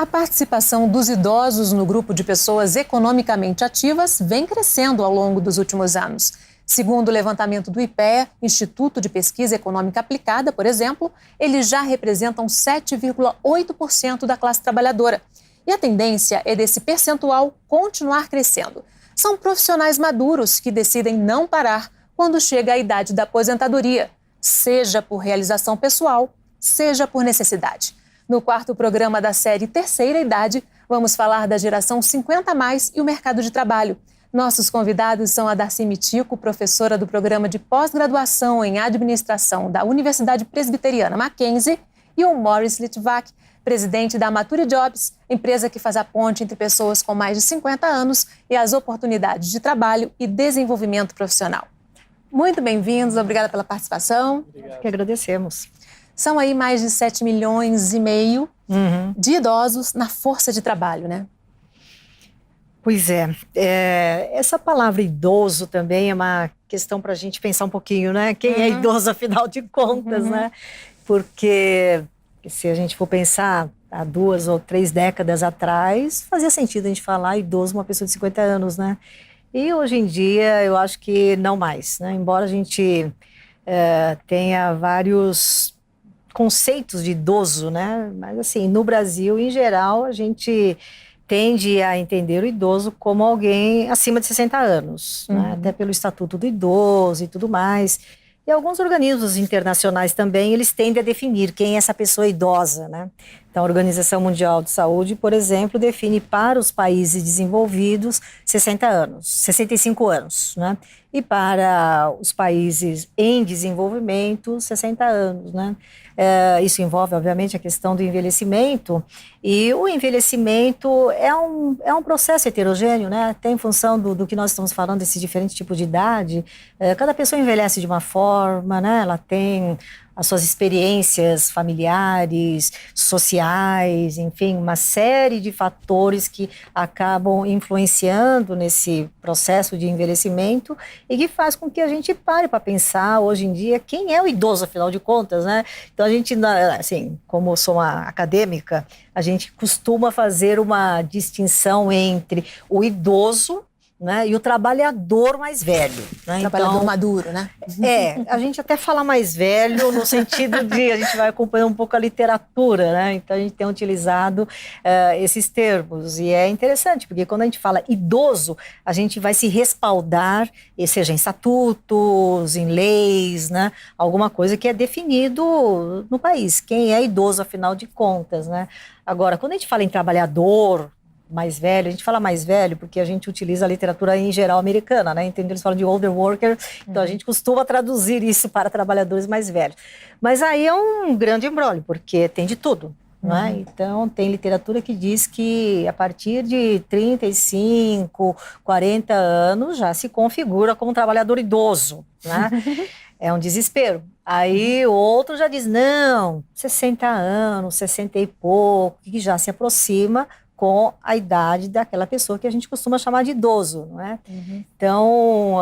A participação dos idosos no grupo de pessoas economicamente ativas vem crescendo ao longo dos últimos anos. Segundo o levantamento do IPEA, Instituto de Pesquisa Econômica Aplicada, por exemplo, eles já representam 7,8% da classe trabalhadora. E a tendência é desse percentual continuar crescendo. São profissionais maduros que decidem não parar quando chega a idade da aposentadoria, seja por realização pessoal, seja por necessidade. No quarto programa da série Terceira Idade, vamos falar da geração 50+, e o mercado de trabalho. Nossos convidados são a Darcy Mitico, professora do programa de pós-graduação em administração da Universidade Presbiteriana Mackenzie, e o Morris Litvak, presidente da Mature Jobs, empresa que faz a ponte entre pessoas com mais de 50 anos e as oportunidades de trabalho e desenvolvimento profissional. Muito bem-vindos, obrigada pela participação. Obrigado. Que agradecemos. São aí mais de 7,5 milhões de idosos na força de trabalho, né? Pois é. Essa palavra idoso também é uma questão para a gente pensar um pouquinho, né? Quem é idoso, afinal de contas, né? Porque se a gente for pensar há 2 ou 3 décadas atrás, fazia sentido a gente falar idoso, uma pessoa de 50 anos, né? E hoje em dia eu acho que não mais, né? Embora a gente tenha vários conceitos de idoso, né? Mas assim, no Brasil, em geral, a gente tende a entender o idoso como alguém acima de 60 anos, né? Até pelo Estatuto do Idoso e tudo mais. E alguns organismos internacionais também, eles tendem a definir quem é essa pessoa idosa, né? Então, a Organização Mundial de Saúde, por exemplo, define para os países desenvolvidos 60 anos, 65 anos, né? E para os países em desenvolvimento, 60 anos, né? Isso envolve, obviamente, a questão do envelhecimento, e o envelhecimento é um processo heterogêneo, né? Até em função do que nós estamos falando, desses diferentes tipos de idade. Cada pessoa envelhece de uma forma, né? Ela tem as suas experiências familiares, sociais, enfim, uma série de fatores que acabam influenciando nesse processo de envelhecimento e que faz com que a gente pare para pensar hoje em dia quem é o idoso, afinal de contas, né? Então a gente, assim, como eu sou uma acadêmica, a gente costuma fazer uma distinção entre o idoso, né, e o trabalhador mais velho, né? Trabalhador então, maduro, né? A gente até fala mais velho no sentido de a gente vai acompanhando um pouco a literatura, né? Então a gente tem utilizado esses termos, e é interessante, porque quando a gente fala idoso, a gente vai se respaldar, seja em estatutos, em leis, né? Alguma coisa que é definido no país, quem é idoso, afinal de contas, né? Agora, quando a gente fala em trabalhador mais velho, a gente fala mais velho porque a gente utiliza a literatura em geral americana, né? Então eles falam de older worker, então a gente costuma traduzir isso para trabalhadores mais velhos. Mas aí é um grande imbróglio, porque tem de tudo, né? Então tem literatura que diz que a partir de 35, 40 anos já se configura como um trabalhador idoso, né? É um desespero. Aí o outro já diz, não, 60 anos, 60 e pouco, que já se aproxima com a idade daquela pessoa que a gente costuma chamar de idoso, não é? Então,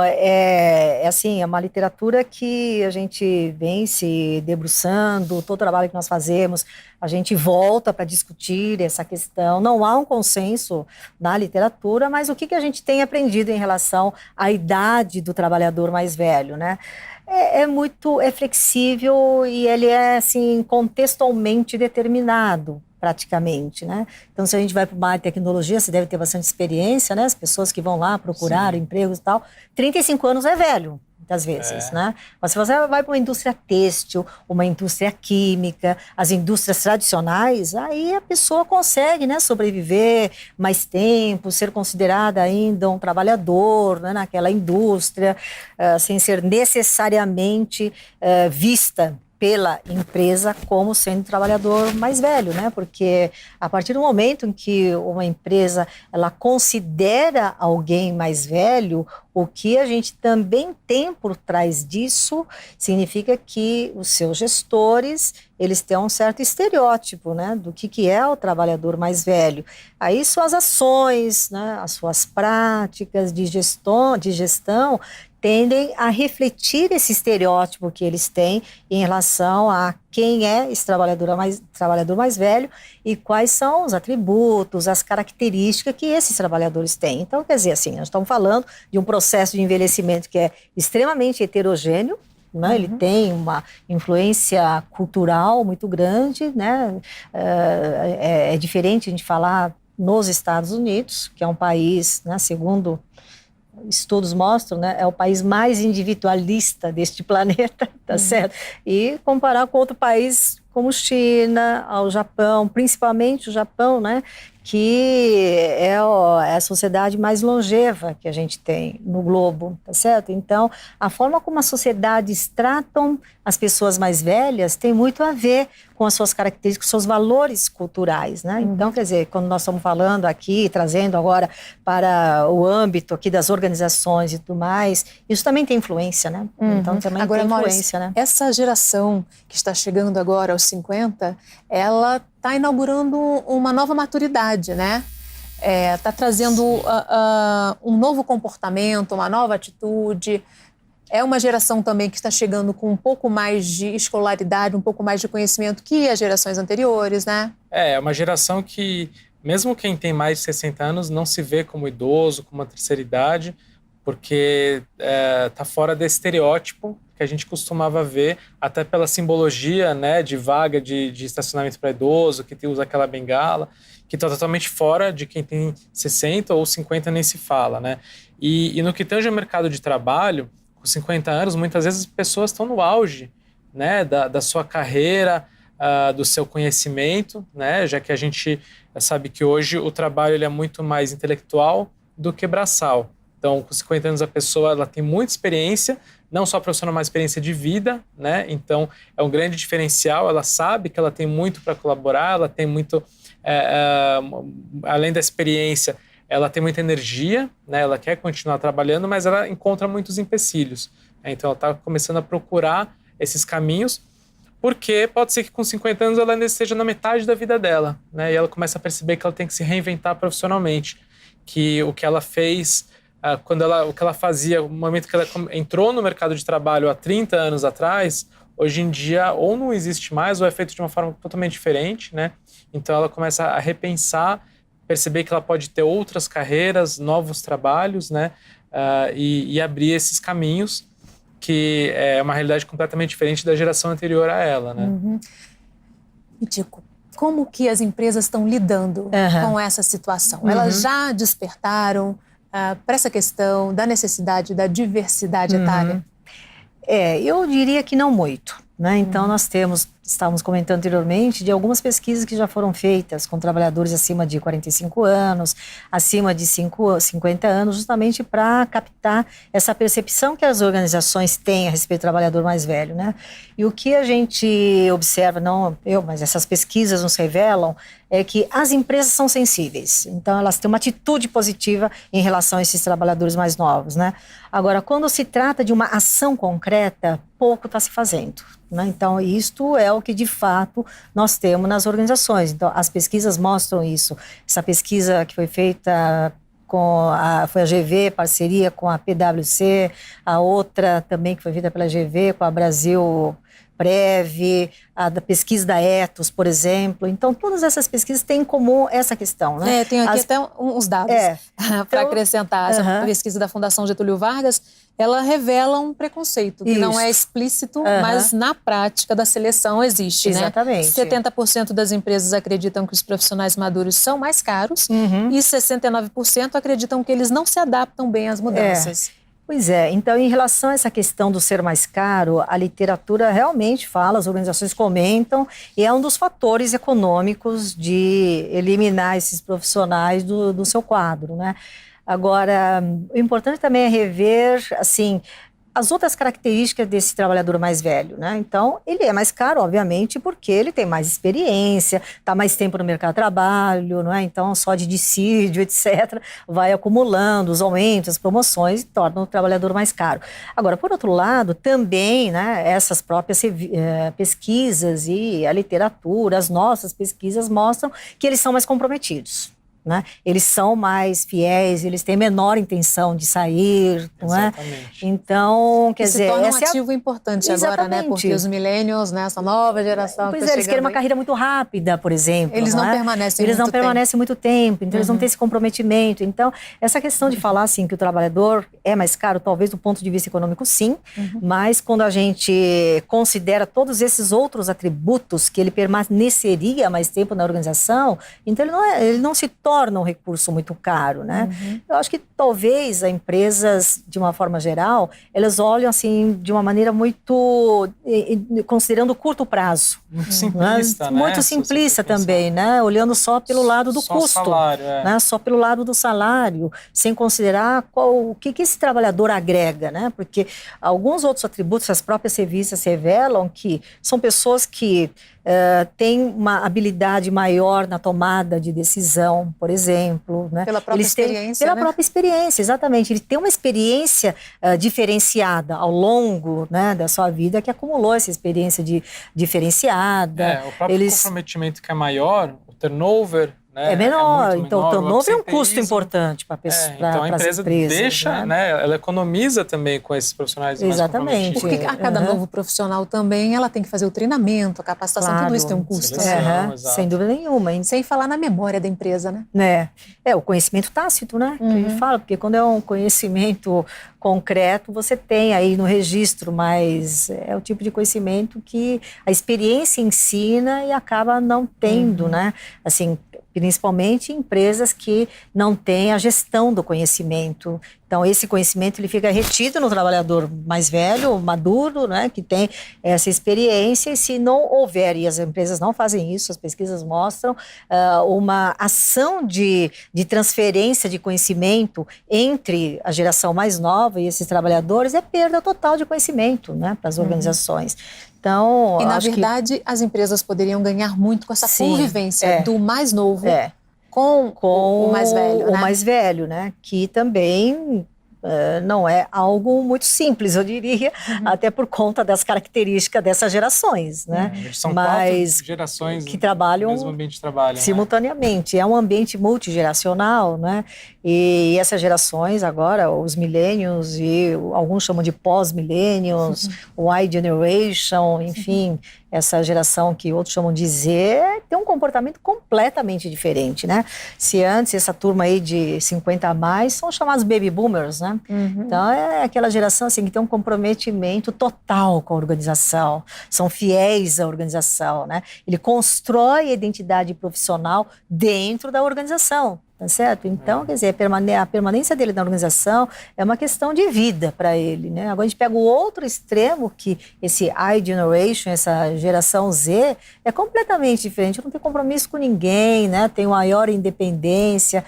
assim, é uma literatura que a gente vem se debruçando, todo o trabalho que nós fazemos, a gente volta para discutir essa questão. Não há um consenso na literatura, mas o que a gente tem aprendido em relação à idade do trabalhador mais velho, né? É flexível e ele é, assim, contextualmente determinado, praticamente, né? Então, se a gente vai para uma área de tecnologia, você deve ter bastante experiência, né? As pessoas que vão lá procurar empregos e tal, 35 anos é velho, muitas vezes, né? Mas se você vai para uma indústria têxtil, uma indústria química, as indústrias tradicionais, aí a pessoa consegue, né, sobreviver mais tempo, ser considerada ainda um trabalhador, né, naquela indústria, sem ser necessariamente vista pela empresa como sendo trabalhador mais velho, né? Porque a partir do momento em que uma empresa ela considera alguém mais velho, o que a gente também tem por trás disso significa que os seus gestores eles têm um certo estereótipo, né, do que é o trabalhador mais velho. Aí suas ações, né, as suas práticas de gestão tendem a refletir esse estereótipo que eles têm em relação a quem é esse trabalhador mais velho e quais são os atributos, as características que esses trabalhadores têm. Então, quer dizer, assim, nós estamos falando de um processo de envelhecimento que é extremamente heterogêneo, né? Ele tem uma influência cultural muito grande, né? É diferente a gente falar nos Estados Unidos, que é um país, né, segundo estudos mostram, né, é o país mais individualista deste planeta, tá certo? E comparar com outro país como China, ao Japão, principalmente o Japão, né, que é a sociedade mais longeva que a gente tem no globo, tá certo? Então, a forma como as sociedades tratam as pessoas mais velhas tem muito a ver com as suas características, seus valores culturais, né? Então, quer dizer, quando nós estamos falando aqui, trazendo agora para o âmbito aqui das organizações e tudo mais, isso também tem influência, né? Então, também agora, tem influência, Maurício, né? Essa geração que está chegando agora aos 50, ela está inaugurando uma nova maturidade, né? Está trazendo um novo comportamento, uma nova atitude. É uma geração também que está chegando com um pouco mais de escolaridade, um pouco mais de conhecimento que as gerações anteriores, né? É uma geração que, mesmo quem tem mais de 60 anos, não se vê como idoso, como uma terceira idade, porque está fora desse estereótipo que a gente costumava ver, até pela simbologia, né, de vaga de estacionamento para idoso, que usa aquela bengala, que está totalmente fora de quem tem 60 ou 50 nem se fala, né? E no que tange ao mercado de trabalho, com 50 anos, muitas vezes as pessoas estão no auge, né, da sua carreira, do seu conhecimento, né, já que a gente sabe que hoje o trabalho ele é muito mais intelectual do que braçal. Então, com 50 anos a pessoa ela tem muita experiência, não só profissional, mas experiência de vida, né? Então, é um grande diferencial, ela sabe que ela tem muito para colaborar, ela tem muito, além da experiência, ela tem muita energia, né? Ela quer continuar trabalhando, mas ela encontra muitos empecilhos, né? Então, ela está começando a procurar esses caminhos, porque pode ser que com 50 anos ela ainda esteja na metade da vida dela, né? E ela começa a perceber que ela tem que se reinventar profissionalmente, que o que ela fez, o que ela fazia, no momento que ela entrou no mercado de trabalho há 30 anos atrás, hoje em dia ou não existe mais ou é feito de uma forma totalmente diferente, né? Então ela começa a repensar, perceber que ela pode ter outras carreiras, novos trabalhos, né? E abrir esses caminhos, que é uma realidade completamente diferente da geração anterior a ela, né? E Tico, como que as empresas estão lidando com essa situação? Elas já despertaram para essa questão da necessidade da diversidade etária? Eu diria que não muito, né? Então nós estávamos comentando anteriormente de algumas pesquisas que já foram feitas com trabalhadores acima de 45 anos, acima de 50 anos, justamente para captar essa percepção que as organizações têm a respeito do trabalhador mais velho, né? E o que a gente observa, não eu, mas essas pesquisas nos revelam, é que as empresas são sensíveis. Então, elas têm uma atitude positiva em relação a esses trabalhadores mais novos, né? Agora, quando se trata de uma ação concreta, pouco está se fazendo, né? Então, isto é o que, de fato, nós temos nas organizações. Então, as pesquisas mostram isso. Essa pesquisa que foi feita foi a GV, parceria com a PwC, a outra também que foi feita pela GV, com a Brasil Prev, a da pesquisa da Ethos, por exemplo. Então, todas essas pesquisas têm em comum essa questão, né? Tem aqui até uns dados para acrescentar. Essa pesquisa da Fundação Getúlio Vargas, ela revela um preconceito, que não é explícito, mas na prática da seleção existe, exatamente, né? 70% das empresas acreditam que os profissionais maduros são mais caros e 69% acreditam que eles não se adaptam bem às mudanças. Pois é, então em relação a essa questão do ser mais caro, a literatura realmente fala, as organizações comentam, e é um dos fatores econômicos de eliminar esses profissionais do seu quadro, né? Agora, o importante também é rever, assim, as outras características desse trabalhador mais velho, né? Então, ele é mais caro, obviamente, porque ele tem mais experiência, está mais tempo no mercado de trabalho, não é? Então, só de dissídio, etc., vai acumulando os aumentos, as promoções e torna o trabalhador mais caro. Agora, por outro lado, também, né, essas próprias pesquisas e a literatura, as nossas pesquisas mostram que eles são mais comprometidos. né? Eles são mais fiéis, eles têm menor intenção de sair, não é? Exatamente. Então, quer dizer... se torna um ativo importante agora, né? Porque os millennials, né? Essa nova geração Pois é, eles querem uma carreira muito rápida, por exemplo. Eles não permanecem muito tempo. Eles não permanecem muito tempo, então eles não têm esse comprometimento. Então, essa questão de falar, assim, que o trabalhador é mais caro, talvez do ponto de vista econômico, sim, mas quando a gente considera todos esses outros atributos que ele permaneceria mais tempo na organização, então ele não se torna um recurso muito caro, né? Eu acho que talvez as empresas, de uma forma geral, elas olham assim de uma maneira muito, considerando o curto prazo. Muito simplista, né? Muito simplista também, né? Olhando só pelo lado do custo. Só salário, né? Só pelo lado do salário, sem considerar o que esse trabalhador agrega, né? Porque alguns outros atributos, as próprias revistas revelam que são pessoas que têm uma habilidade maior na tomada de decisão, por exemplo. Né? Pela própria experiência, Pela própria experiência, exatamente. Ele tem uma experiência diferenciada ao longo, né, da sua vida, que acumulou essa experiência diferenciada. O próprio comprometimento que é maior, o turnover, né, é menor. Então, o turnover é um custo absenteísmo importante para então a empresa empresas, deixa, né, ela economiza também com esses profissionais mais comprometidos. Porque a cada novo profissional também, ela tem que fazer o treinamento, a capacitação, tudo isso tem um custo. Seleção, sem dúvida nenhuma. Sem falar na memória da empresa, né? O conhecimento tácito, né? Que a gente fala, porque quando é um conhecimento concreto, você tem aí no registro, mas é o tipo de conhecimento que a experiência ensina e acaba não tendo, né? Assim, principalmente em empresas que não têm a gestão do conhecimento. Então, esse conhecimento ele fica retido no trabalhador mais velho, maduro, né, que tem essa experiência, e se não houver, e as empresas não fazem isso, as pesquisas mostram, uma ação de transferência de conhecimento entre a geração mais nova e esses trabalhadores, é perda total de conhecimento, né, para as organizações. Então, e, na verdade, as empresas poderiam ganhar muito com essa convivência do mais novo com o mais velho, né? O mais velho, né? Que também não é algo muito simples, eu diria, até por conta das características dessas gerações, né? São 4 gerações que trabalham no mesmo ambiente de trabalho, simultaneamente. Né? É um ambiente multigeracional, né? E essas gerações agora, os millennials e alguns chamam de pós-millennials, o Y Generation, enfim, essa geração que outros chamam de Z, tem um comportamento completamente diferente, né? Se antes essa turma aí de 50 a mais são chamados baby boomers, né? Então é aquela geração assim que tem um comprometimento total com a organização, são fiéis à organização, né? Ele constrói a identidade profissional dentro da organização. Tá certo? Então, quer dizer, a permanência dele na organização é uma questão de vida para ele, né? Agora a gente pega o outro extremo, que esse I Generation, essa geração Z, é completamente diferente, não tem compromisso com ninguém, né? Tem maior independência,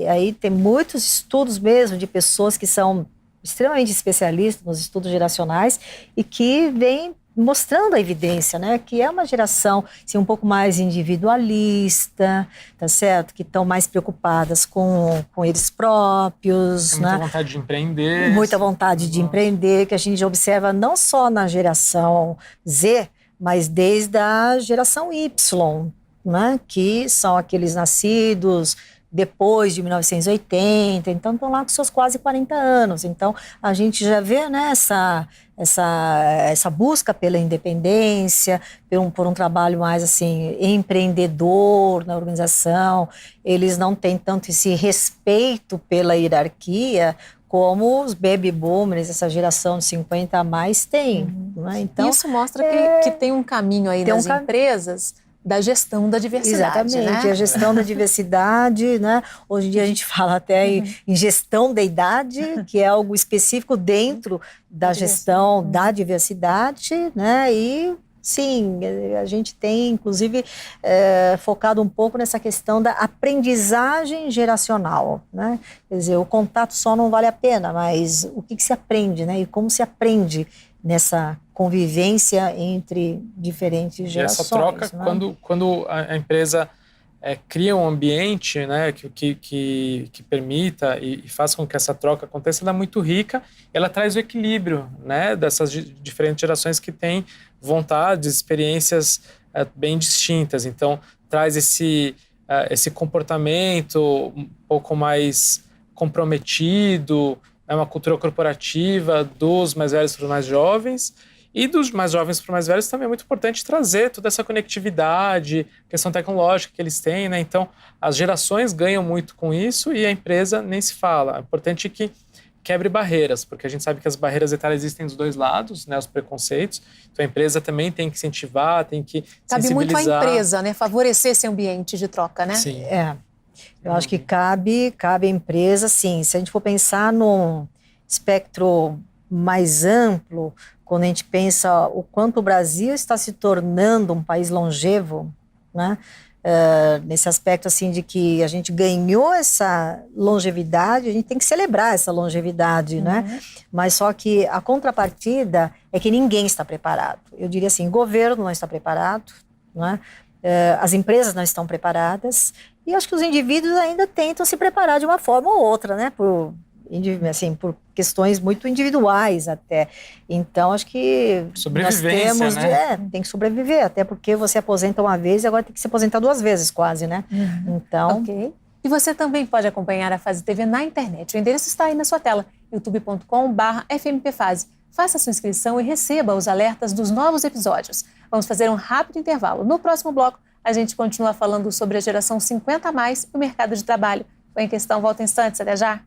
aí tem muitos estudos mesmo de pessoas que são extremamente especialistas nos estudos geracionais e que vêm mostrando a evidência, né, que é uma geração assim, um pouco mais individualista, tá certo? Que estão mais preocupadas com eles próprios. Tem muita vontade de empreender. Muita vontade de empreender, que a gente observa não só na geração Z, mas desde a geração Y, né, que são aqueles nascidos depois de 1980, então estão lá com seus quase 40 anos. Então, a gente já vê, né, essa busca pela independência, por um trabalho mais assim empreendedor na organização. Eles não têm tanto esse respeito pela hierarquia como os baby boomers, essa geração de 50 a mais tem. Né? Então, isso mostra que tem um caminho aí nas empresas da gestão da diversidade. Exatamente, né? A gestão da diversidade, né? Hoje em dia a gente fala até em gestão da idade, que é algo específico dentro da gestão da diversidade, né? E sim, a gente tem, inclusive, focado um pouco nessa questão da aprendizagem geracional, né? Quer dizer, o contato só não vale a pena, mas o que se aprende, né? E como se aprende nessa convivência entre diferentes gerações. E essa troca, né? quando a empresa cria um ambiente, né, que permita e faça com que essa troca aconteça, ela é muito rica, ela traz o equilíbrio, né, dessas diferentes gerações que têm vontades, experiências bem distintas. Então, traz esse comportamento um pouco mais comprometido, uma cultura corporativa dos mais velhos para os mais jovens, e dos mais jovens para os mais velhos também é muito importante trazer toda essa conectividade, questão tecnológica que eles têm, né? Então, as gerações ganham muito com isso e a empresa nem se fala. É importante que quebre barreiras, porque a gente sabe que as barreiras etárias existem dos dois lados, né? Os preconceitos. Então, a empresa também tem que incentivar, tem que Cabe muito à sensibilizar. empresa, né? Favorecer esse ambiente de troca, né? Sim. Eu acho que cabe à empresa, sim. Se a gente for pensar num espectro mais amplo, quando a gente pensa o quanto o Brasil está se tornando um país longevo, né? Nesse aspecto assim de que a gente ganhou essa longevidade, a gente tem que celebrar essa longevidade, né? Mas só que a contrapartida é que ninguém está preparado. Eu diria assim, o governo não está preparado, né? As empresas não estão preparadas e acho que os indivíduos ainda tentam se preparar de uma forma ou outra, né? Por questões muito individuais até. Então, acho que nós temos... né? Tem que sobreviver, até porque você aposenta uma vez e agora tem que se aposentar 2 vezes quase, né? Então... Ok. E você também pode acompanhar a Fase TV na internet. O endereço está aí na sua tela, youtube.com/FMPFase. Faça sua inscrição e receba os alertas dos novos episódios. Vamos fazer um rápido intervalo. No próximo bloco, a gente continua falando sobre a geração 50+, e o mercado de trabalho. O Em Questão volta em instantes. Até já!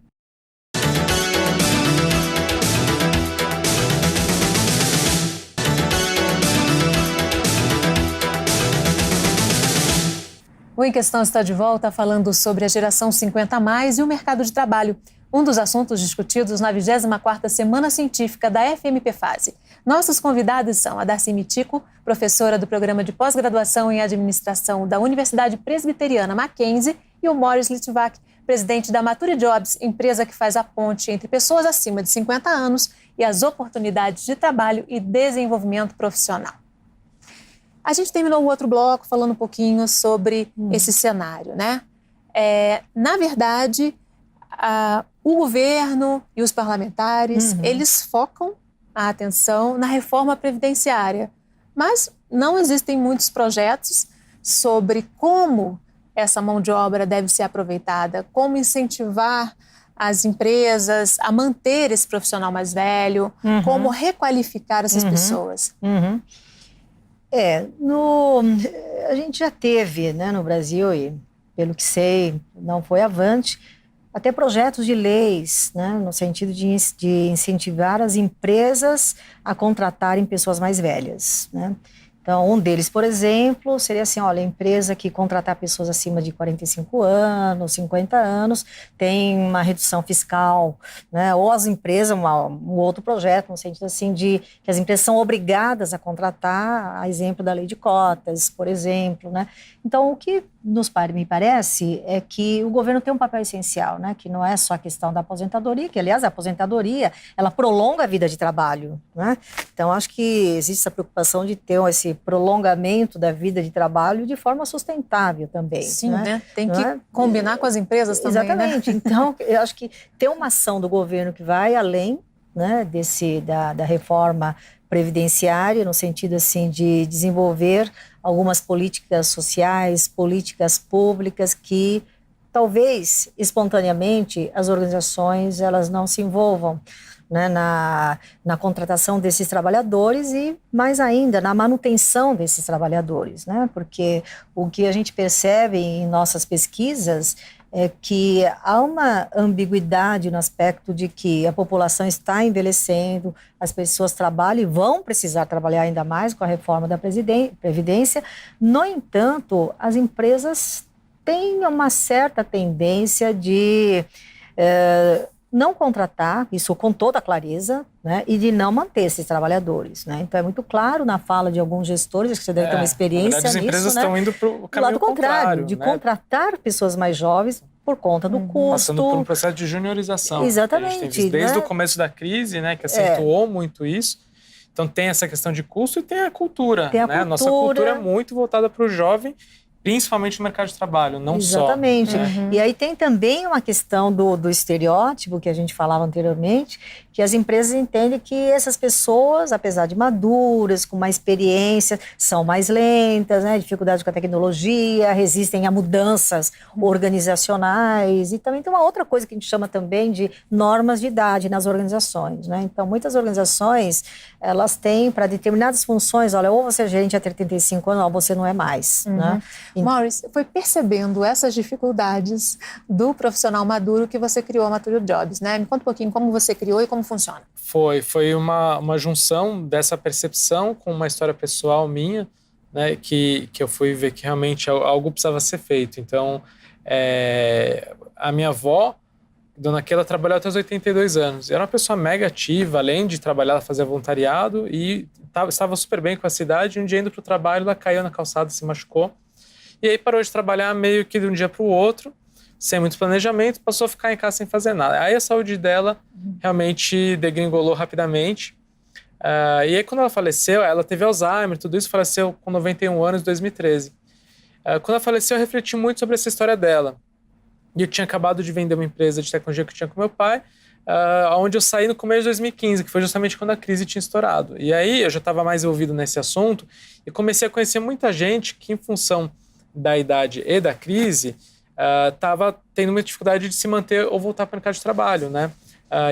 O Em Questão está de volta falando sobre a geração 50+, e o mercado de trabalho, um dos assuntos discutidos na 24ª Semana Científica da FMPFase. Nossos convidados são a Darcy Mitico, professora do Programa de Pós-Graduação em Administração da Universidade Presbiteriana Mackenzie, e o Morris Litvak, presidente da Mature Jobs, empresa que faz a ponte entre pessoas acima de 50 anos e as oportunidades de trabalho e desenvolvimento profissional. A gente terminou o outro bloco falando um pouquinho sobre esse cenário, né? Na verdade, o governo e os parlamentares, eles focam a atenção na reforma previdenciária, mas não existem muitos projetos sobre como essa mão de obra deve ser aproveitada, como incentivar as empresas a manter esse profissional mais velho, como requalificar essas pessoas. A gente já teve, né, no Brasil, e pelo que sei, não foi avante, até projetos de leis, né, no sentido de incentivar as empresas a contratarem pessoas mais velhas, né? Então, um deles, por exemplo, seria assim, olha, a empresa que contratar pessoas acima de 45 anos, 50 anos, tem uma redução fiscal, né? Ou as empresas, um outro projeto, no sentido assim, de que as empresas são obrigadas a contratar, a exemplo da lei de cotas, por exemplo, né? Então, o que me parece é que o governo tem um papel essencial, né? Que não é só a questão da aposentadoria, que, aliás, a aposentadoria, ela prolonga a vida de trabalho, né? Então, acho que existe essa preocupação de ter esse prolongamento da vida de trabalho de forma sustentável também. Sim, né? Tem que combinar com as empresas também, exatamente. Né? Então, eu acho que ter uma ação do governo que vai além, né, da reforma previdenciária, no sentido assim de desenvolver algumas políticas sociais, políticas públicas que talvez espontaneamente as organizações elas não se envolvam, né, na contratação desses trabalhadores e, mais ainda, na manutenção desses trabalhadores, né? Porque o que a gente percebe em nossas pesquisas é que há uma ambiguidade no aspecto de que a população está envelhecendo, as pessoas trabalham e vão precisar trabalhar ainda mais com a reforma da Previdência. No entanto, as empresas têm uma certa tendência de não contratar, isso com toda a clareza, né, e de não manter esses trabalhadores, né? Então é muito claro na fala de alguns gestores, acho que você deve ter uma experiência nisso, as empresas estão indo para o caminho lado contrário, de né? contratar pessoas mais jovens por conta do custo. Passando por um processo de juniorização. Exatamente. Que a gente tem visto desde o começo da crise, né, que acentuou muito isso. Então tem essa questão de custo e tem a cultura. Tem a né? cultura. Nossa cultura é muito voltada para o jovem principalmente no mercado de trabalho, não Exatamente. só. Né? E aí tem também uma questão do estereótipo que a gente falava anteriormente, que as empresas entendem que essas pessoas, apesar de maduras, com mais experiência, são mais lentas, né, dificuldade com a tecnologia, resistem a mudanças organizacionais. E também tem uma outra coisa que a gente chama também de normas de idade nas organizações, né? Então, muitas organizações, elas têm para determinadas funções, olha, ou você é gerente há 35 anos, ou você não é mais, né? Maurice, foi percebendo essas dificuldades do profissional maduro que você criou a Mature Jobs, né? Me conta um pouquinho como você criou e como funciona. Foi uma junção dessa percepção com uma história pessoal minha, né, que eu fui ver que realmente algo precisava ser feito. Então, a minha avó, Dona Keila, trabalhou até os 82 anos. Era uma pessoa mega ativa, além de trabalhar, ela fazia voluntariado e estava super bem com a cidade. Um dia indo para o trabalho, ela caiu na calçada, se machucou. E aí parou de trabalhar meio que de um dia para o outro, sem muito planejamento, passou a ficar em casa sem fazer nada. Aí a saúde dela realmente degringolou rapidamente. E aí quando ela faleceu, ela teve Alzheimer, tudo isso, faleceu com 91 anos em 2013. Quando ela faleceu, eu refleti muito sobre essa história dela. E eu tinha acabado de vender uma empresa de tecnologia que eu tinha com meu pai, onde eu saí no começo de 2015, que foi justamente quando a crise tinha estourado. E aí eu já estava mais envolvido nesse assunto e comecei a conhecer muita gente que, em função da idade e da crise, estava tendo uma dificuldade de se manter ou voltar para o mercado de trabalho, né?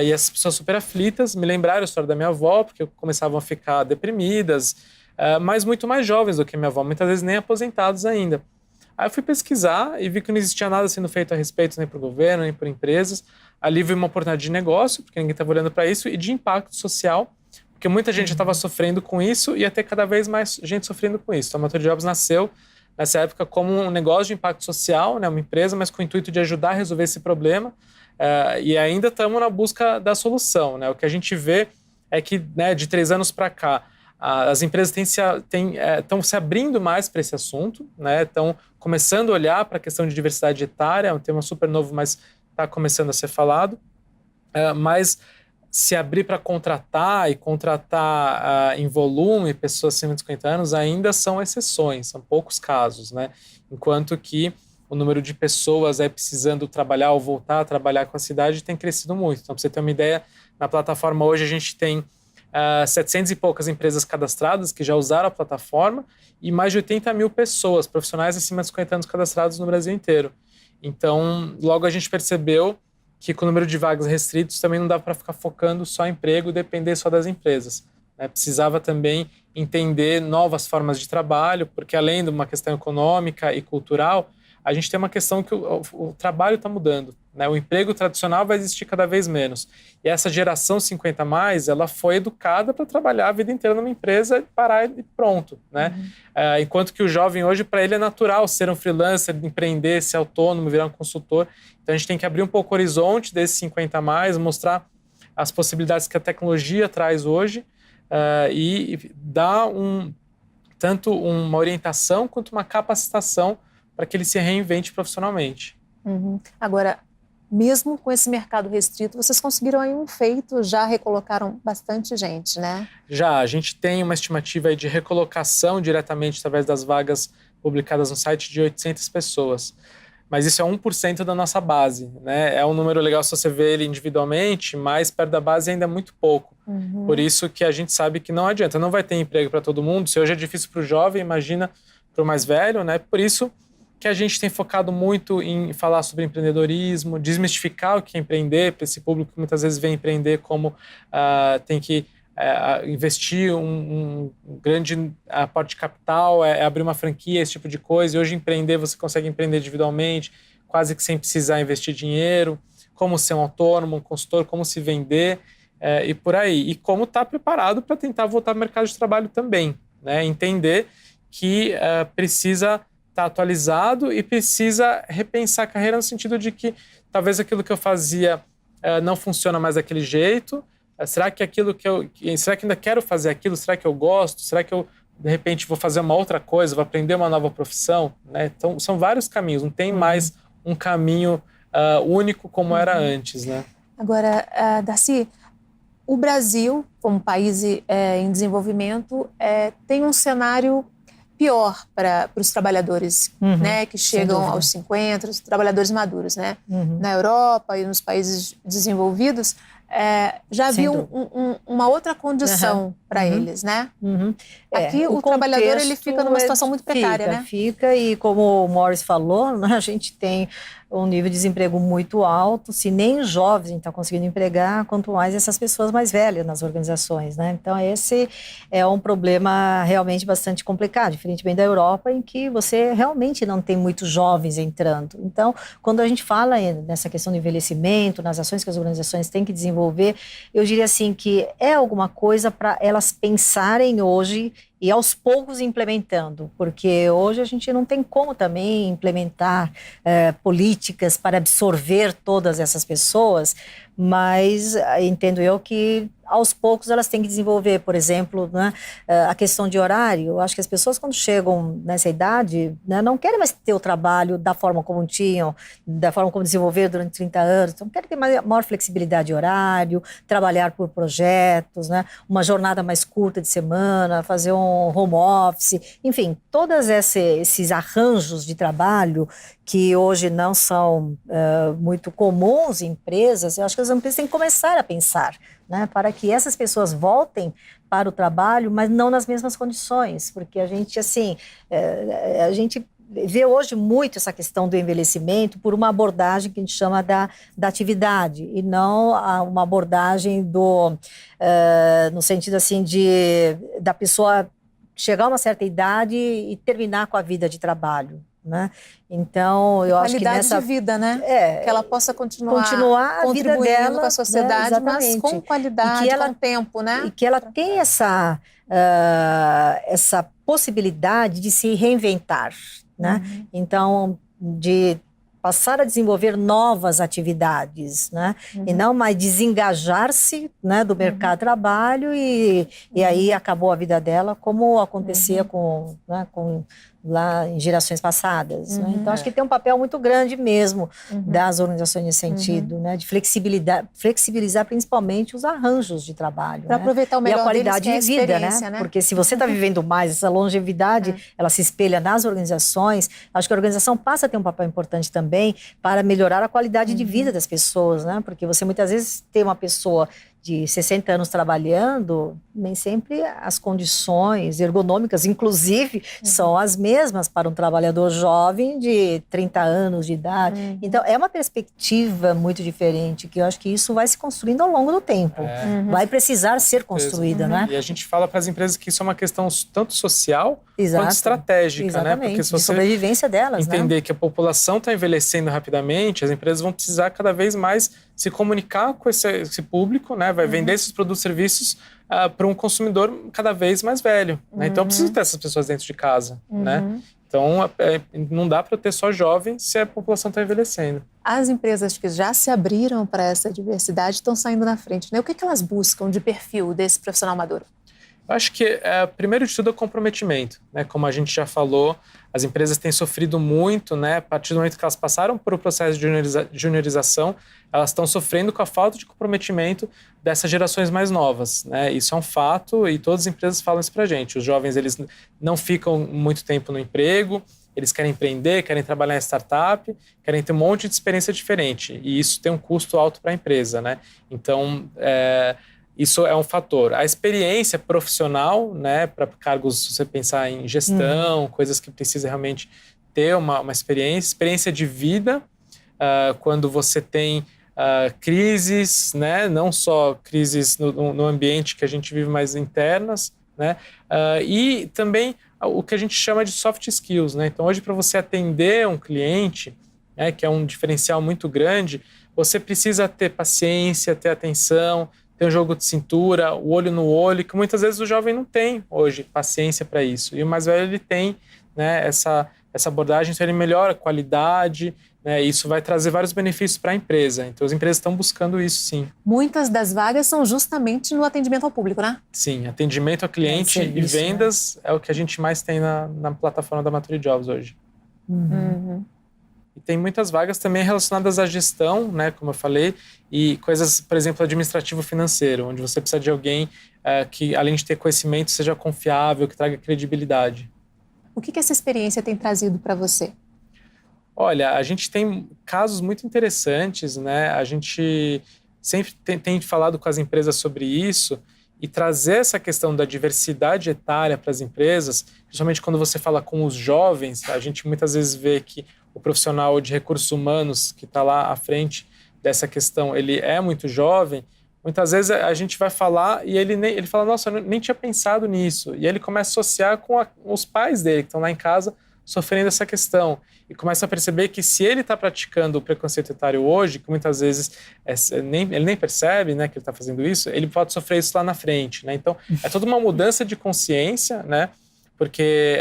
E essas pessoas super aflitas me lembraram a história da minha avó, porque começavam a ficar deprimidas, mas muito mais jovens do que a minha avó, muitas vezes nem aposentados ainda. Aí eu fui pesquisar e vi que não existia nada sendo feito a respeito nem por governo, nem por empresas. Ali vi uma oportunidade de negócio, porque ninguém estava olhando para isso, e de impacto social, porque muita gente estava sofrendo com isso e ia ter cada vez mais gente sofrendo com isso. Então a Mature Jobs nasceu nessa época como um negócio de impacto social, né, uma empresa, mas com o intuito de ajudar a resolver esse problema. E ainda estamos na busca da solução, né? O que a gente vê é que, né, de 3 anos para cá, as empresas estão se abrindo mais para esse assunto, né? Estão começando a olhar para a questão de diversidade etária, é um tema super novo, mas está começando a ser falado. Mas se abrir para contratar em volume pessoas acima de 50 anos ainda são exceções, são poucos casos, né? Enquanto que o número de pessoas precisando trabalhar ou voltar a trabalhar com a cidade tem crescido muito. Então, para você ter uma ideia, na plataforma hoje a gente tem 700 e poucas empresas cadastradas que já usaram a plataforma e mais de 80 mil pessoas, profissionais acima de 50 anos cadastrados no Brasil inteiro. Então, logo a gente percebeu que com o número de vagas restritos também não dá para ficar focando só em emprego e depender só das empresas, né? Precisava também entender novas formas de trabalho, porque além de uma questão econômica e cultural, a gente tem uma questão que o trabalho está mudando, né? O emprego tradicional vai existir cada vez menos. E essa geração 50+, ela foi educada para trabalhar a vida inteira numa empresa, parar e pronto, né? Enquanto que o jovem hoje, para ele é natural ser um freelancer, empreender, ser autônomo, virar um consultor. Então a gente tem que abrir um pouco o horizonte desses 50+, mostrar as possibilidades que a tecnologia traz hoje e dar tanto uma orientação quanto uma capacitação para que ele se reinvente profissionalmente. Agora, mesmo com esse mercado restrito, vocês conseguiram aí um feito, já recolocaram bastante gente, né? Já, a gente tem uma estimativa aí de recolocação diretamente através das vagas publicadas no site de 800 pessoas. Mas isso é 1% da nossa base, né? É um número legal se você vê ele individualmente, mas perto da base ainda é muito pouco. Por isso que a gente sabe que não adianta, não vai ter emprego para todo mundo. Se hoje é difícil para o jovem, imagina para o mais velho, né? Por isso que a gente tem focado muito em falar sobre empreendedorismo, desmistificar o que é empreender, para esse público que muitas vezes vê empreender como tem que investir um grande aporte de capital, abrir uma franquia, esse tipo de coisa. E hoje empreender, você consegue empreender individualmente, quase que sem precisar investir dinheiro, como ser um autônomo, um consultor, como se vender e por aí. E como estar preparado para tentar voltar ao mercado de trabalho também, né? Entender que precisa estar atualizado e precisa repensar a carreira no sentido de que talvez aquilo que eu fazia não funciona mais daquele jeito. Será que será que ainda quero fazer aquilo? Será que eu gosto? Será que eu, de repente, vou fazer uma outra coisa, vou aprender uma nova profissão? Né? Então, são vários caminhos, não tem mais um caminho único como era antes, né? Agora, Darcy, o Brasil, como país em desenvolvimento, tem um cenário pior para os trabalhadores, né, que chegam aos 50, os trabalhadores maduros, né? Na Europa e nos países desenvolvidos, já havia uma outra condição para eles, né? Aqui o trabalhador ele fica numa situação muito precária, né? Fica, e como o Morris falou, né, a gente tem um nível de desemprego muito alto. Se nem os jovens estão conseguindo empregar, quanto mais essas pessoas mais velhas nas organizações, né? Então esse é um problema realmente bastante complicado, diferentemente da Europa, em que você realmente não tem muitos jovens entrando. Então, quando a gente fala nessa questão do envelhecimento, nas ações que as organizações têm que desenvolver, eu diria assim que é alguma coisa para elas pensarem hoje e aos poucos implementando, porque hoje a gente não tem como também implementar políticas para absorver todas essas pessoas, mas entendo eu que aos poucos elas têm que desenvolver, por exemplo, né, a questão de horário. Eu acho que as pessoas quando chegam nessa idade, né, não querem mais ter o trabalho da forma como tinham, da forma como desenvolveram durante 30 anos, então querem ter maior flexibilidade de horário, trabalhar por projetos, né, uma jornada mais curta de semana, fazer um home office, enfim, todos esses arranjos de trabalho que hoje não são muito comuns em empresas, eu acho que as empresas têm que começar a pensar, né, para que essas pessoas voltem para o trabalho, mas não nas mesmas condições, porque a gente, assim, a gente vê hoje muito essa questão do envelhecimento por uma abordagem que a gente chama da atividade, e não uma abordagem no sentido, assim, da pessoa chegar a uma certa idade e terminar com a vida de trabalho, né? Então, eu acho que qualidade de vida, né? Que ela possa continuar a vida dela com a sociedade, né? Mas com qualidade, com tempo, né? E que ela tem essa possibilidade de se reinventar, né? Então, de passar a desenvolver novas atividades, né? E não mais desengajar-se, né, do mercado de trabalho e aí acabou a vida dela, como acontecia com lá em gerações passadas, né? Então acho que tem um papel muito grande mesmo das organizações nesse sentido, né, de flexibilizar principalmente os arranjos de trabalho, para aproveitar o melhor e a qualidade deles, de vida, né? Porque se você está vivendo mais, essa longevidade, ela se espelha nas organizações. Acho que a organização passa a ter um papel importante também para melhorar a qualidade de vida das pessoas, né? Porque você muitas vezes tem uma pessoa de 60 anos trabalhando, nem sempre as condições ergonômicas, inclusive, são as mesmas para um trabalhador jovem de 30 anos de idade. Então, é uma perspectiva muito diferente, que eu acho que isso vai se construindo ao longo do tempo. Vai precisar ser construída, né? E a gente fala para as empresas que isso é uma questão tanto social quanto estratégica, exatamente, né? Porque se você de sobrevivência delas, entender que a população está envelhecendo rapidamente, as empresas vão precisar cada vez mais se comunicar com esse público, né? Vai vender esses produtos e serviços para um consumidor cada vez mais velho, né? Então, eu preciso ter essas pessoas dentro de casa, né? Então, não dá para ter só jovens se a população está envelhecendo. As empresas que já se abriram para essa diversidade estão saindo na frente, né? O que elas buscam de perfil desse profissional maduro? Eu acho que, primeiro de tudo, é o comprometimento, né? Como a gente já falou, as empresas têm sofrido muito, né? A partir do momento que elas passaram por um processo de juniorização, elas estão sofrendo com a falta de comprometimento dessas gerações mais novas, né? Isso é um fato e todas as empresas falam isso pra gente. Os jovens, eles não ficam muito tempo no emprego, eles querem empreender, querem trabalhar em startup, querem ter um monte de experiência diferente. E isso tem um custo alto para a empresa, né? Então, isso é um fator. A experiência profissional, né, para cargos, se você pensar em gestão, coisas que precisa realmente ter uma experiência de vida, quando você tem crises, né, não só crises no ambiente que a gente vive, mas internas, né, e também o que a gente chama de soft skills, né? Então, hoje, para você atender um cliente, né, que é um diferencial muito grande, você precisa ter paciência, ter atenção, ter um jogo de cintura, o olho no olho, que muitas vezes o jovem não tem hoje paciência para isso. E o mais velho, ele tem, né, essa abordagem, então ele melhora a qualidade, né, e isso vai trazer vários benefícios para a empresa. Então as empresas estão buscando isso, sim. Muitas das vagas são justamente no atendimento ao público, né? Sim, atendimento ao cliente e vendas, né, é o que a gente mais tem na plataforma da Maturi Jobs hoje. E tem muitas vagas também relacionadas à gestão, né, como eu falei, e coisas, por exemplo, administrativo-financeiro, onde você precisa de alguém que, além de ter conhecimento, seja confiável, que traga credibilidade. O que essa experiência tem trazido para você? Olha, a gente tem casos muito interessantes, né? A gente sempre tem falado com as empresas sobre isso e trazer essa questão da diversidade etária para as empresas, principalmente quando você fala com os jovens, a gente muitas vezes vê que o profissional de recursos humanos que está lá à frente dessa questão, ele é muito jovem. Muitas vezes a gente vai falar e ele fala, nossa, eu nem tinha pensado nisso. E ele começa a associar com os pais dele, que estão lá em casa, sofrendo essa questão. E começa a perceber que se ele está praticando o preconceito etário hoje, que muitas vezes ele nem percebe, né, que ele está fazendo isso, ele pode sofrer isso lá na frente, né? Então, é toda uma mudança de consciência, né? Porque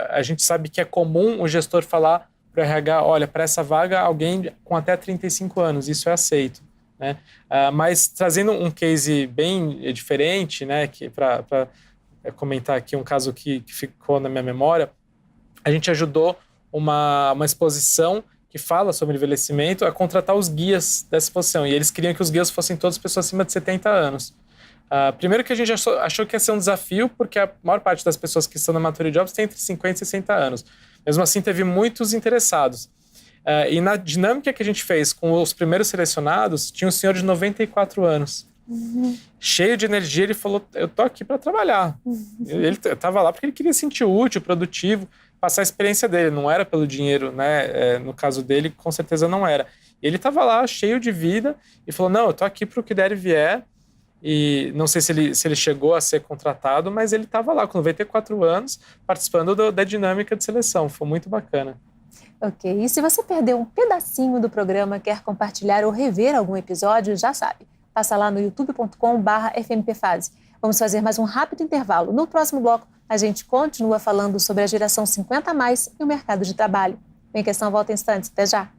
a gente sabe que é comum o gestor falar para o RH, olha, para essa vaga, alguém com até 35 anos, isso é aceito. Né? Mas trazendo um case bem diferente, né, para comentar aqui um caso que ficou na minha memória, a gente ajudou uma exposição que fala sobre envelhecimento a contratar os guias dessa exposição, e eles queriam que os guias fossem todas pessoas acima de 70 anos. Primeiro que a gente achou que ia ser um desafio, porque a maior parte das pessoas que estão na Maturity Jobs tem entre 50 e 60 anos. Mesmo assim, teve muitos interessados. E na dinâmica que a gente fez com os primeiros selecionados, tinha um senhor de 94 anos. Cheio de energia, ele falou, eu tô aqui para trabalhar. Ele estava lá porque ele queria se sentir útil, produtivo, passar a experiência dele. Não era pelo dinheiro, né? No caso dele, com certeza não era. E ele estava lá, cheio de vida, e falou, não, eu tô aqui para o que der e vier. E não sei se ele chegou a ser contratado, mas ele estava lá com 94 anos, participando da dinâmica de seleção. Foi muito bacana. Ok, e se você perdeu um pedacinho do programa, quer compartilhar ou rever algum episódio, já sabe. Passa lá no youtube.com/fmpfase. Vamos fazer mais um rápido intervalo. No próximo bloco, a gente continua falando sobre a geração 50+, e o mercado de trabalho. Em Questão volta em instantes. Até já!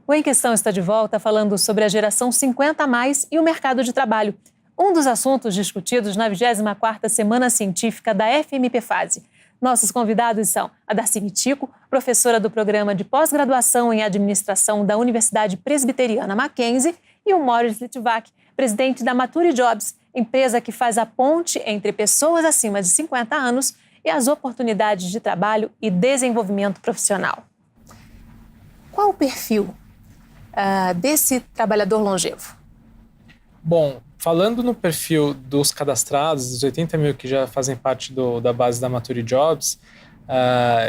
O Em Questão está de volta falando sobre a geração 50+, e o mercado de trabalho. Um dos assuntos discutidos na 24ª Semana Científica da FMP-Fase. Nossos convidados são a Darcy Mitico, professora do Programa de Pós-Graduação em Administração da Universidade Presbiteriana Mackenzie, e o Maurício Litvak, presidente da Maturity Jobs, empresa que faz a ponte entre pessoas acima de 50 anos e as oportunidades de trabalho e desenvolvimento profissional. Qual o perfil desse trabalhador longevo? Bom, falando no perfil dos cadastrados, dos 80 mil que já fazem parte da base da Maturity Jobs,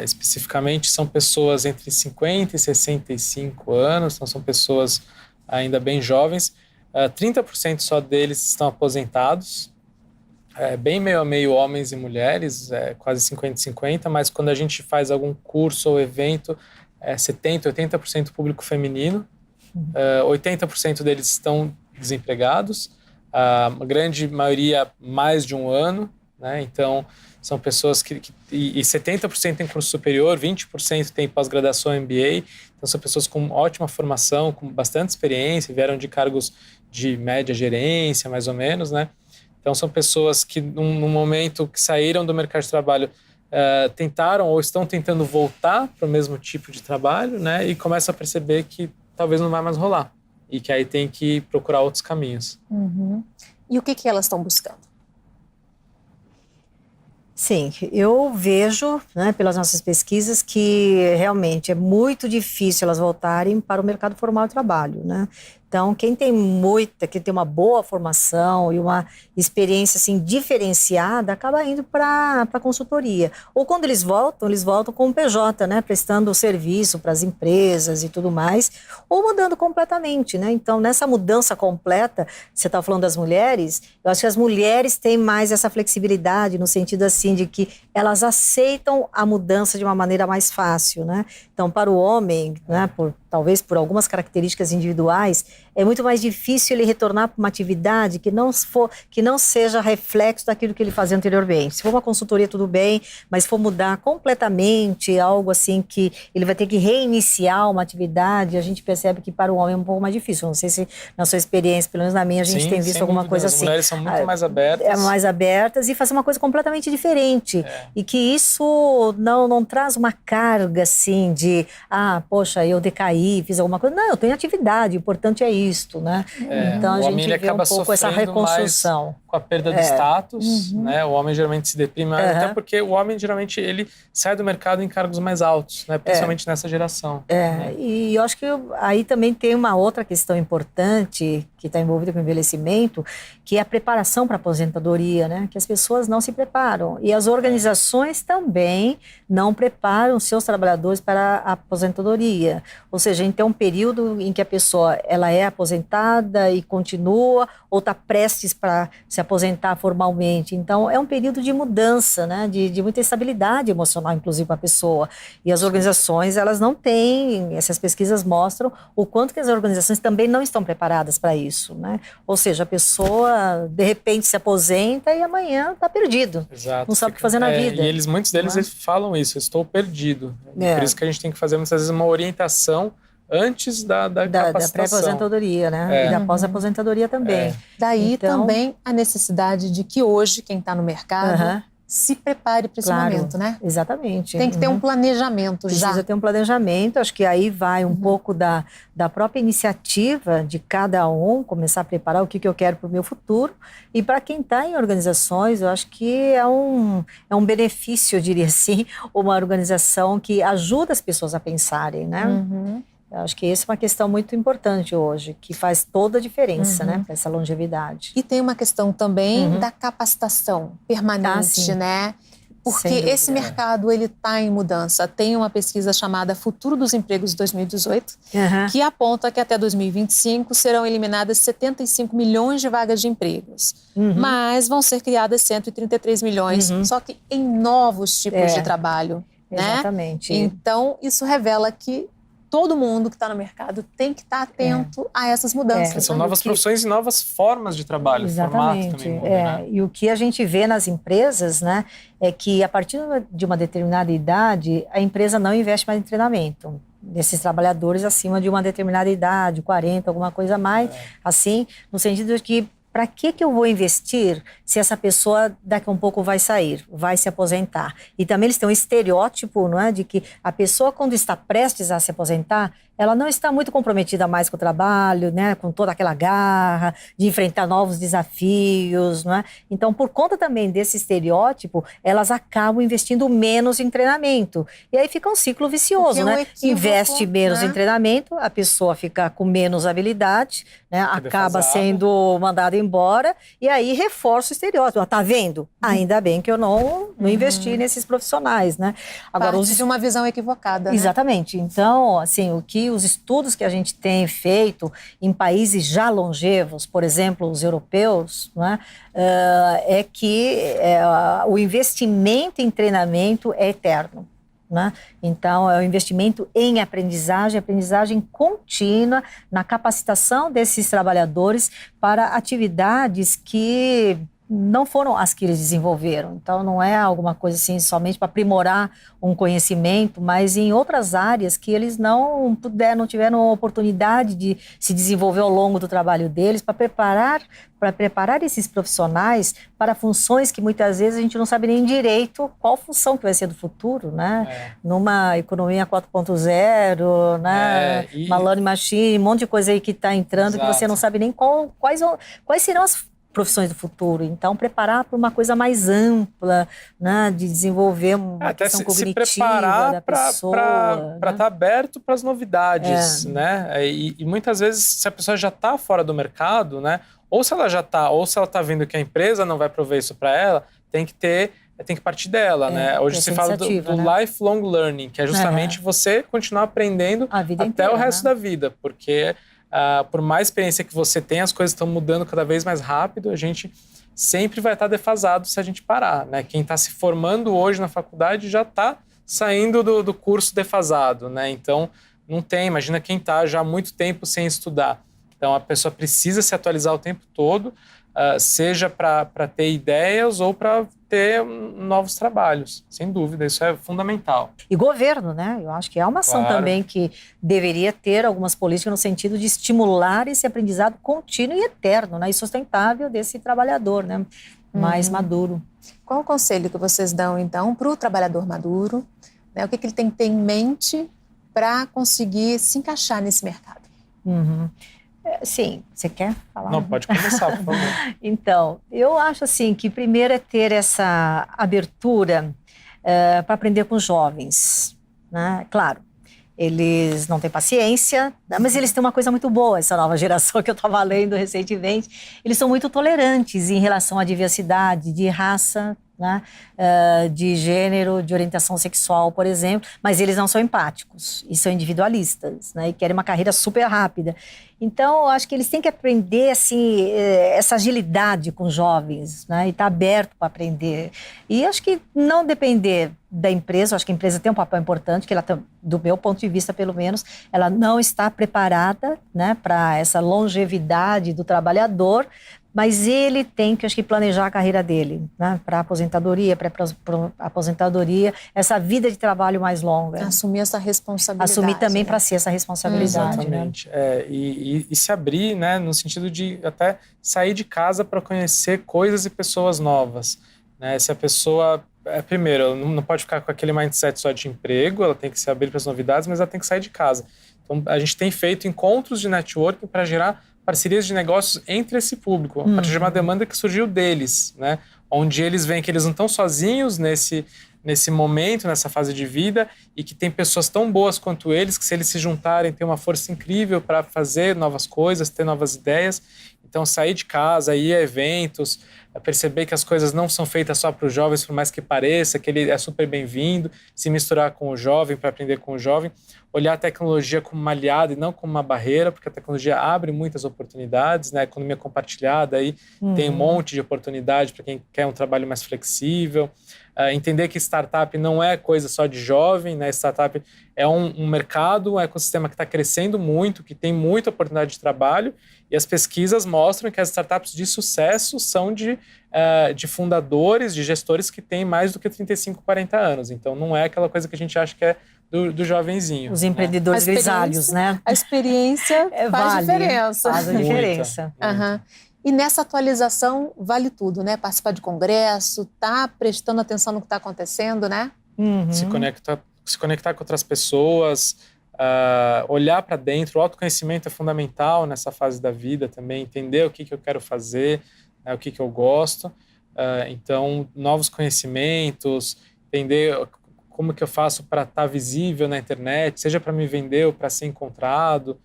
especificamente são pessoas entre 50 e 65 anos, então são pessoas ainda bem jovens. 30% só deles estão aposentados, bem meio a meio homens e mulheres, quase 50-50, mas quando a gente faz algum curso ou evento, 70-80% público feminino. 80% deles estão desempregados, a grande maioria mais de um ano, né? Então são pessoas e 70% tem curso superior, 20% tem pós-graduação MBA, então são pessoas com ótima formação, com bastante experiência, vieram de cargos de média gerência, mais ou menos, né? Então são pessoas que num momento que saíram do mercado de trabalho tentaram ou estão tentando voltar para o mesmo tipo de trabalho, né? E começam a perceber que talvez não vai mais rolar e que aí tem que procurar outros caminhos. Uhum. E o que elas estão buscando? Sim, eu vejo, né, pelas nossas pesquisas, que realmente é muito difícil elas voltarem para o mercado formal de trabalho, né? Então, quem tem uma boa formação e uma experiência assim diferenciada, acaba indo para a consultoria. Ou quando eles voltam com o PJ, né, prestando serviço para as empresas e tudo mais, ou mudando completamente, né? Então, nessa mudança completa, você está falando das mulheres, eu acho que as mulheres têm mais essa flexibilidade, no sentido assim de que elas aceitam a mudança de uma maneira mais fácil, né? Então, para o homem, né, talvez por algumas características individuais, é muito mais difícil ele retornar para uma atividade que não seja reflexo daquilo que ele fazia anteriormente. Se for uma consultoria, tudo bem, mas se for mudar completamente, algo assim que ele vai ter que reiniciar uma atividade, a gente percebe que para o homem é um pouco mais difícil. Não sei se na sua experiência, pelo menos na minha, a gente tem visto alguma coisa assim. As mulheres são muito mais abertas. Mais abertas e fazer uma coisa completamente diferente. E que isso não traz uma carga assim de, poxa, eu decaí, fiz alguma coisa. Não, eu tenho atividade, o importante é isto, né? Então a gente vê um pouco essa reconstrução. Com a perda do status, né? O homem geralmente se deprime, até porque o homem geralmente ele sai do mercado em cargos mais altos, né? Principalmente nessa geração. E eu acho que aí também tem uma outra questão importante que está envolvida com o envelhecimento, que é a preparação para a aposentadoria, né? Que as pessoas não se preparam. E as organizações também não preparam seus trabalhadores para a aposentadoria. Ou seja, a gente tem um período em que a pessoa ela é aposentada e continua, ou está prestes para se aposentar formalmente. Então, é um período de mudança, né? De muita estabilidade emocional, inclusive, para a pessoa. E as organizações, elas não têm, essas pesquisas mostram o quanto que as organizações também não estão preparadas para isso, né? Ou seja, a pessoa, de repente, se aposenta e amanhã está perdido. Exato. Não sabe o que fazer na vida. E muitos deles eles falam isso, eu estou perdido. Por isso que a gente tem que fazer, muitas vezes, uma orientação antes da capacitação. Da pré-aposentadoria, né? E da pós-aposentadoria também. Daí também a necessidade de que hoje, quem está no mercado, se prepare para esse momento, né? Exatamente. Tem que ter um planejamento já. Precisa ter um planejamento, acho que aí vai um pouco da própria iniciativa de cada um, começar a preparar o que eu quero para o meu futuro. E para quem está em organizações, eu acho que é um benefício, eu diria assim, uma organização que ajuda as pessoas a pensarem, né? Eu acho que essa é uma questão muito importante hoje, que faz toda a diferença, né, para essa longevidade. E tem uma questão também da capacitação permanente, né? Porque esse mercado, ele está em mudança. Tem uma pesquisa chamada Futuro dos Empregos 2018, que aponta que até 2025 serão eliminadas 75 milhões de vagas de empregos. Mas vão ser criadas 133 milhões, só que em novos tipos de trabalho, né? Exatamente. Então, isso revela que todo mundo que está no mercado tem que estar atento a essas mudanças. São novas profissões e novas formas de trabalho. Exatamente. Formato também muda, né? E o que a gente vê nas empresas, né, é que a partir de uma determinada idade, a empresa não investe mais em treinamento desses trabalhadores acima de uma determinada idade, 40, alguma coisa mais, assim, no sentido de que para que eu vou investir se essa pessoa daqui a um pouco vai sair, vai se aposentar? E também eles têm um estereótipo, não é, de que a pessoa, quando está prestes a se aposentar, ela não está muito comprometida mais com o trabalho, né, com toda aquela garra de enfrentar novos desafios, não é? Então, por conta também desse estereótipo, elas acabam investindo menos em treinamento. E aí fica um ciclo vicioso, né? Equívoco, investe menos em treinamento, a pessoa fica com menos habilidade, né, acaba sendo mandada embora e aí reforça o estereótipo. Tá vendo? Ainda bem que eu não investi nesses profissionais, né? Agora, de uma visão equivocada, né? Exatamente. Então, assim, os estudos que a gente tem feito em países já longevos, por exemplo, os europeus, né, é que o investimento em treinamento é eterno. Né? Então, é o investimento em aprendizagem contínua na capacitação desses trabalhadores para atividades que não foram as que eles desenvolveram. Então, não é alguma coisa assim somente para aprimorar um conhecimento, mas em outras áreas que eles não tiveram oportunidade de se desenvolver ao longo do trabalho deles, para preparar esses profissionais para funções que muitas vezes a gente não sabe nem direito qual função que vai ser do futuro, né? Numa economia 4.0, né? Uma learning machine, um monte de coisa aí que está entrando que você não sabe nem quais serão as profissões do futuro. Então, preparar para uma coisa mais ampla, né, de desenvolver uma questão cognitiva da pessoa. Para estar aberto para as novidades, né? E muitas vezes, se a pessoa já está fora do mercado, né, ou se ela já está, ou se ela está vendo que a empresa não vai prover isso para ela, tem que partir dela, né? Hoje se fala do lifelong learning, que é justamente você continuar aprendendo até inteira, o resto da vida, porque por mais experiência que você tem, as coisas estão mudando cada vez mais rápido, a gente sempre vai estar defasado se a gente parar, né? Quem está se formando hoje na faculdade já está saindo do curso defasado, né? Então, não tem, imagina quem está já há muito tempo sem estudar. Então, a pessoa precisa se atualizar o tempo todo, seja para ter ideias ou para ter novos trabalhos. Sem dúvida, isso é fundamental. E governo, né? Eu acho que é uma ação Claro. também que deveria ter algumas políticas no sentido de estimular esse aprendizado contínuo e eterno, né? E sustentável desse trabalhador, né? Mais maduro. Qual o conselho que vocês dão, então, para o trabalhador maduro? Né? O que ele tem que ter em mente para conseguir se encaixar nesse mercado? Sim, você quer falar? Não, pode começar, por favor. Então, eu acho assim que primeiro é ter essa abertura para aprender com os jovens, né? Claro, eles não têm paciência, né? Mas eles têm uma coisa muito boa, essa nova geração que eu estava lendo recentemente. Eles são muito tolerantes em relação à diversidade de raça, né? De gênero, de orientação sexual, por exemplo, mas eles não são empáticos e são individualistas, né? E querem uma carreira super rápida. Então, eu acho que eles têm que aprender assim, essa agilidade com os jovens, né? E estar aberto para aprender. E acho que não depender da empresa, acho que a empresa tem um papel importante, que ela, do meu ponto de vista, pelo menos, ela não está preparada, né, para essa longevidade do trabalhador, mas ele tem que, acho que, planejar a carreira dele, né, para aposentadoria, aposentadoria, essa vida de trabalho mais longa. Assumir essa responsabilidade. Assumir também né? para si essa responsabilidade. Exatamente. Né? E se abrir, né, no sentido de até sair de casa para conhecer coisas e pessoas novas. Né? Se a pessoa, primeiro, ela não pode ficar com aquele mindset só de emprego, ela tem que se abrir para as novidades, mas ela tem que sair de casa. Então, a gente tem feito encontros de networking para gerar parcerias de negócios entre esse público, a partir de uma demanda que surgiu deles, né? Onde eles veem que eles não estão sozinhos nesse momento, nessa fase de vida, e que tem pessoas tão boas quanto eles, que se eles se juntarem, tem uma força incrível para fazer novas coisas, ter novas ideias. Então, sair de casa, ir a eventos, perceber que as coisas não são feitas só para os jovens, por mais que pareça, que ele é super bem-vindo, se misturar com o jovem, para aprender com o jovem, olhar a tecnologia como uma aliada e não como uma barreira, porque a tecnologia abre muitas oportunidades, né? A economia compartilhada aí tem um monte de oportunidade para quem quer um trabalho mais flexível. Entender que startup não é coisa só de jovem, né? Startup é um mercado, um ecossistema que está crescendo muito, que tem muita oportunidade de trabalho, e as pesquisas mostram que as startups de sucesso são de fundadores, de gestores que têm mais do que 35, 40 anos. Então, não é aquela coisa que a gente acha que é do jovenzinho. Os empreendedores grisalhos, né? A experiência faz diferença. Faz a diferença. Uhum. E nessa atualização vale tudo, né? Participar de congresso, tá prestando atenção no que está acontecendo, né? Se conectar com outras pessoas, olhar para dentro. O autoconhecimento é fundamental nessa fase da vida também, entender o que eu quero fazer, né, o que eu gosto. Então, novos conhecimentos, entender como que eu faço para estar visível na internet, seja para me vender ou para ser encontrado,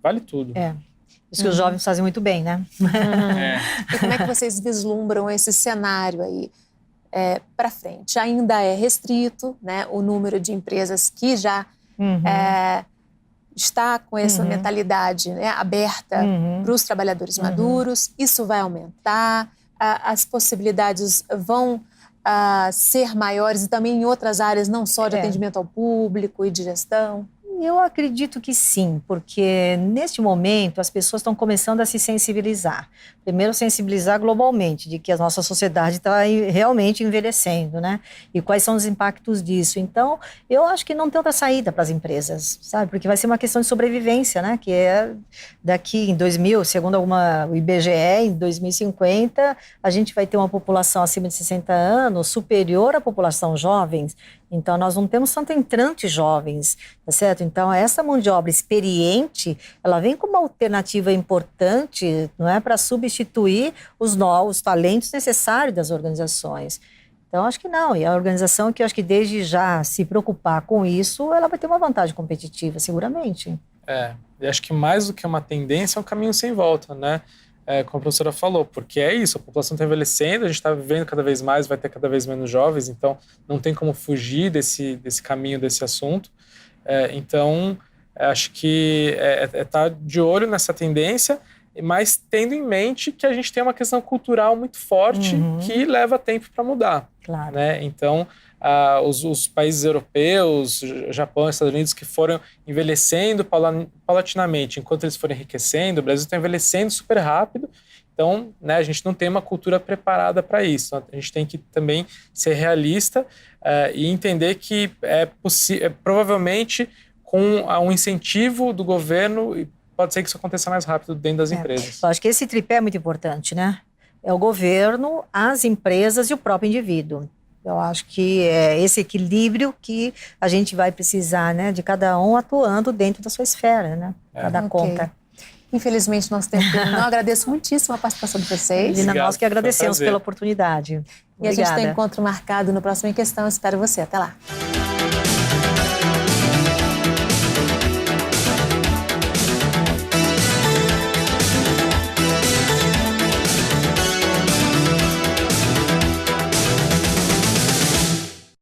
vale tudo. Isso que os jovens fazem muito bem, né? E como é que vocês vislumbram esse cenário aí para frente? Ainda é restrito, né, o número de empresas que já está com essa mentalidade, né, aberta para os trabalhadores maduros. Isso vai aumentar, as possibilidades vão ser maiores e também em outras áreas, não só de atendimento ao público e de gestão? Eu acredito que sim, porque neste momento as pessoas estão começando a se sensibilizar. Primeiro, sensibilizar globalmente, de que a nossa sociedade está realmente envelhecendo, né? E quais são os impactos disso. Então, eu acho que não tem outra saída para as empresas, sabe? Porque vai ser uma questão de sobrevivência, né? Que é daqui em 2000, segundo o IBGE, em 2050, a gente vai ter uma população acima de 60 anos superior à população jovens. Então, nós não temos tanto entrantes jovens, tá certo? Então, essa mão de obra experiente, ela vem como uma alternativa importante, não é, para substituir os novos talentos necessários das organizações. Então, acho que não. E a organização que eu acho que desde já se preocupar com isso, ela vai ter uma vantagem competitiva, seguramente. E acho que mais do que uma tendência, é um caminho sem volta, né? Como a professora falou, porque é isso, a população está envelhecendo, a gente está vivendo cada vez mais, vai ter cada vez menos jovens, então não tem como fugir desse caminho, desse assunto. Então, acho que estar de olho nessa tendência mas tendo em mente que a gente tem uma questão cultural muito forte que leva tempo para mudar. Claro. Né? Então, os países europeus, Japão, Estados Unidos, que foram envelhecendo paulatinamente, enquanto eles foram enriquecendo, o Brasil está envelhecendo super rápido. Então, né, a gente não tem uma cultura preparada para isso. A gente tem que também ser realista e entender que provavelmente com um incentivo do governo, pode ser que isso aconteça mais rápido dentro das empresas. Eu acho que esse tripé é muito importante, né? É o governo, as empresas e o próprio indivíduo. Eu acho que é esse equilíbrio que a gente vai precisar, né? De cada um atuando dentro da sua esfera, né? Para dar conta. Infelizmente, nosso tempo terminou. Agradeço muitíssimo a participação de vocês. Lina, nós que agradecemos pela oportunidade. E a gente tem encontro marcado no próximo Em Questão. Espero você. Até lá.